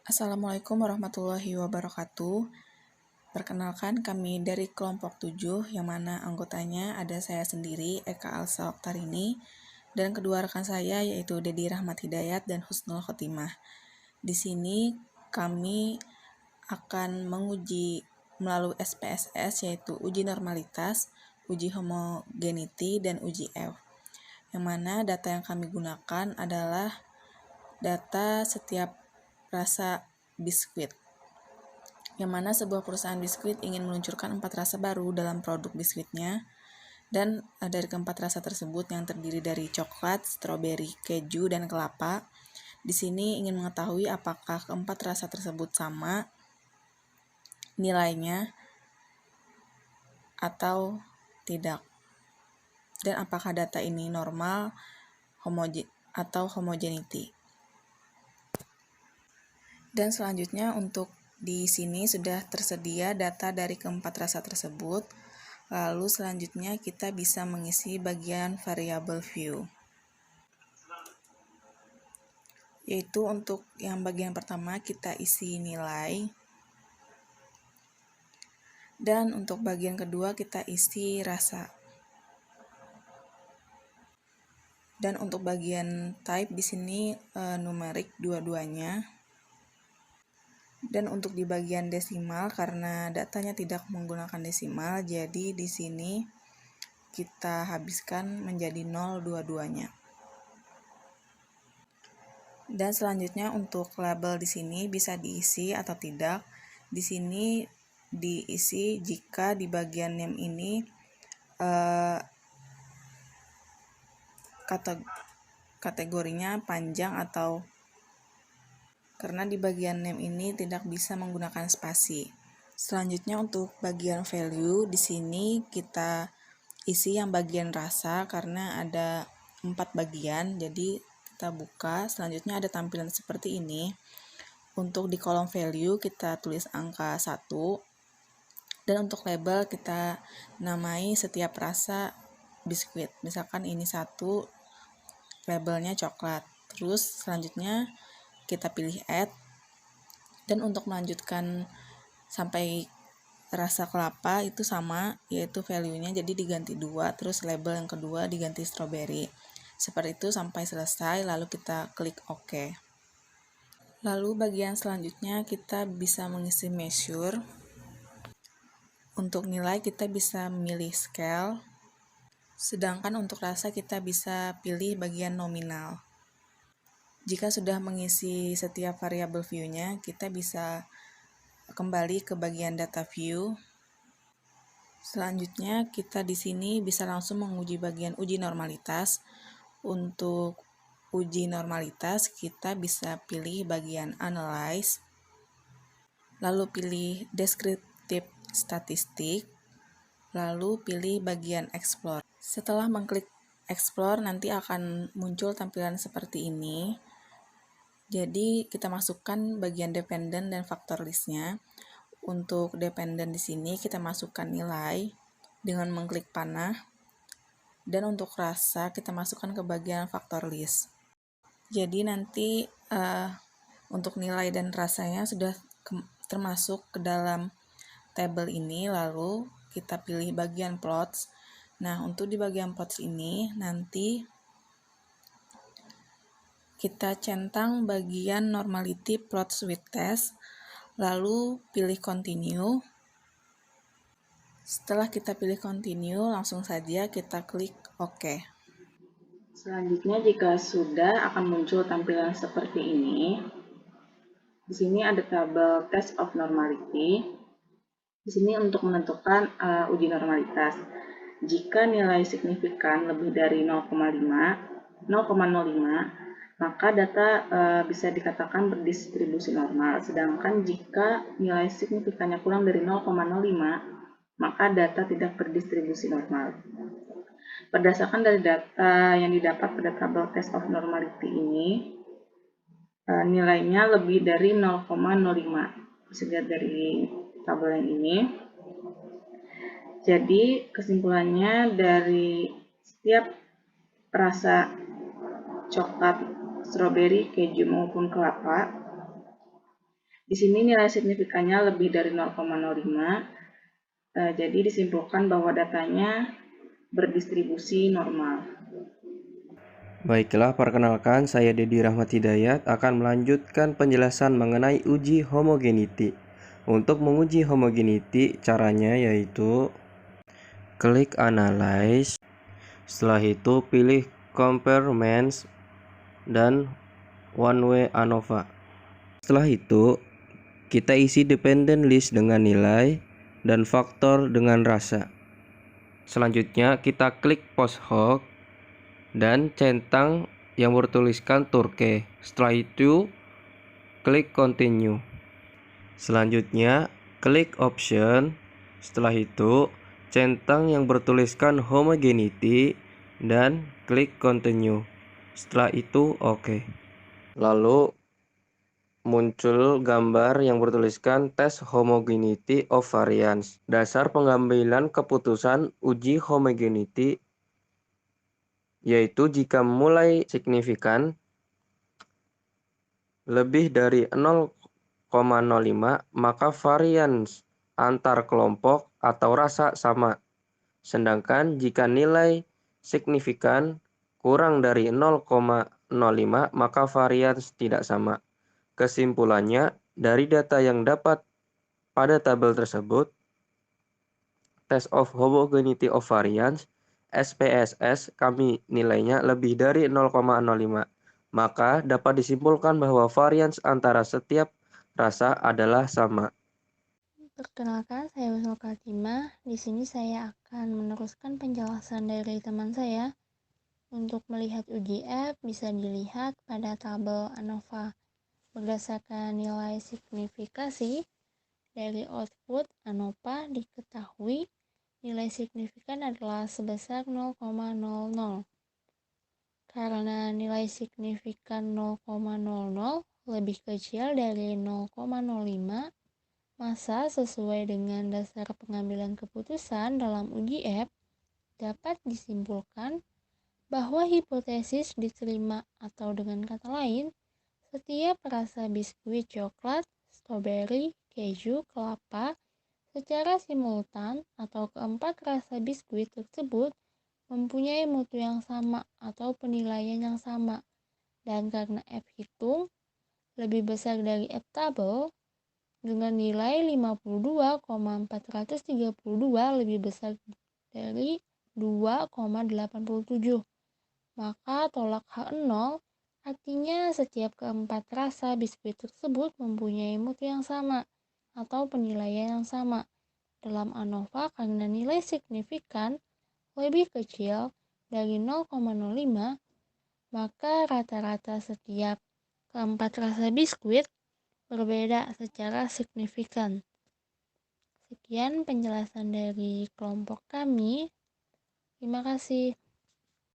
Assalamualaikum warahmatullahi wabarakatuh. Perkenalkan, kami dari kelompok 7, yang mana anggotanya ada saya sendiri, Eka Alsa Oktarini, dan kedua rekan saya yaitu Dedi Rahmat Hidayat dan Husnul Khotimah. Di sini kami akan menguji melalui SPSS, yaitu uji normalitas, uji homogeneity, dan uji F. Yang mana data yang kami gunakan adalah data setiap rasa biskuit, yang mana sebuah perusahaan biskuit ingin meluncurkan 4 rasa baru dalam produk biskuitnya, dan dari keempat rasa tersebut yang terdiri dari coklat, stroberi, keju, dan kelapa. Di sini ingin mengetahui apakah keempat rasa tersebut sama nilainya atau tidak, dan apakah data ini normal atau homogeneity. Dan selanjutnya untuk di sini sudah tersedia data dari keempat rasa tersebut. Lalu selanjutnya kita bisa mengisi bagian variable view. Yaitu untuk yang bagian pertama kita isi nilai. Dan untuk bagian kedua kita isi rasa. Dan untuk bagian type di sini numerik dua-duanya. Dan untuk di bagian desimal, karena datanya tidak menggunakan desimal, jadi di sini kita habiskan menjadi 0 dua-duanya. Dan selanjutnya untuk label di sini bisa diisi atau tidak. Di sini diisi jika di bagian name ini kategorinya panjang, atau karena di bagian name ini tidak bisa menggunakan spasi. Selanjutnya untuk bagian value di sini kita isi yang bagian rasa karena ada 4 bagian, jadi kita buka. Selanjutnya ada tampilan seperti ini. Untuk di kolom value kita tulis angka 1. Dan untuk label kita namai setiap rasa biskuit. Misalkan ini 1, labelnya coklat. Terus selanjutnya kita pilih add. Dan untuk melanjutkan sampai rasa kelapa itu sama, yaitu value-nya jadi diganti 2, terus label yang kedua diganti strawberry. Seperti itu sampai selesai, lalu kita klik OK. Lalu bagian selanjutnya kita bisa mengisi measure. Untuk nilai kita bisa memilih scale, sedangkan untuk rasa kita bisa pilih bagian nominal. Jika sudah mengisi setiap variabel view-nya, kita bisa kembali ke bagian data view. Selanjutnya kita di sini bisa langsung menguji bagian uji normalitas. Untuk uji normalitas kita bisa pilih bagian analyze, lalu pilih descriptive statistik, lalu pilih bagian explore. Setelah mengklik explore nanti akan muncul tampilan seperti ini. Jadi kita masukkan bagian dependent dan factor list-nya. Untuk dependent di sini kita masukkan nilai dengan mengklik panah. Dan untuk rasa kita masukkan ke bagian factor list. Jadi nanti untuk nilai dan rasanya sudah termasuk ke dalam tabel ini, lalu kita pilih bagian plots. Nah, untuk di bagian plots ini nanti kita centang bagian normality plots with test, lalu pilih continue. Setelah kita pilih continue, langsung saja kita klik OK. Selanjutnya jika sudah akan muncul tampilan seperti ini. Di sini ada tabel test of normality. Di sini untuk menentukan uji normalitas. Jika nilai signifikan lebih dari 0,05, maka data bisa dikatakan berdistribusi normal. Sedangkan jika nilai signifikannya kurang dari 0,05, maka data tidak berdistribusi normal. Berdasarkan dari data yang didapat pada tabel test of normality ini, nilainya lebih dari 0,05. Bisa dilihat dari tabel yang ini. Jadi kesimpulannya dari setiap rasa coklat, stroberi, keju maupun kelapa, Di sini nilai signifikannya lebih dari 0,05, jadi disimpulkan bahwa datanya berdistribusi normal. Baiklah, perkenalkan saya Dedi Rahmat Hidayat akan melanjutkan penjelasan mengenai uji homogeneity. Untuk menguji homogeneity, caranya yaitu klik Analyze, setelah itu pilih Compare Means dan One Way ANOVA. Setelah itu, kita isi dependent list dengan nilai dan faktor dengan rasa. Selanjutnya, kita klik Post Hoc dan centang yang bertuliskan Turkey. Setelah itu, klik Continue. Selanjutnya, klik Option. Setelah itu, centang yang bertuliskan Homogeneity dan klik Continue. Setelah itu, OK. Lalu muncul gambar yang bertuliskan Test Homogeneity of Variance. Dasar pengambilan keputusan uji homogeneity yaitu jika mulai signifikan lebih dari 0,05 maka varians antar kelompok atau rasa sama. Sedangkan jika nilai signifikan kurang dari 0,05 maka varians tidak sama. Kesimpulannya, dari data yang dapat pada tabel tersebut, Test of Homogeneity of Variance SPSS kami nilainya lebih dari 0,05. Maka dapat disimpulkan bahwa varians antara setiap rasa adalah sama. Perkenalkan, saya Wisnu Katimah. Di sini saya akan meneruskan penjelasan dari teman saya. Untuk melihat UGF bisa dilihat pada tabel ANOVA. Berdasarkan nilai signifikasi dari output ANOVA diketahui nilai signifikan adalah sebesar 0,00. Karena nilai signifikan 0,00 lebih kecil dari 0,05, maka sesuai dengan dasar pengambilan keputusan dalam UGF dapat disimpulkan bahwa hipotesis diterima, atau dengan kata lain, setiap rasa biskuit coklat, stroberi, keju, kelapa secara simultan atau keempat rasa biskuit tersebut mempunyai mutu yang sama atau penilaian yang sama, dan karena F hitung lebih besar dari F tabel dengan nilai 52,432 lebih besar dari 2,87. Maka tolak H0 artinya setiap keempat rasa biskuit tersebut mempunyai mutu yang sama atau penilaian yang sama. Dalam ANOVA karena nilai signifikan lebih kecil dari 0,05, maka rata-rata setiap keempat rasa biskuit berbeda secara signifikan. Sekian penjelasan dari kelompok kami. Terima kasih.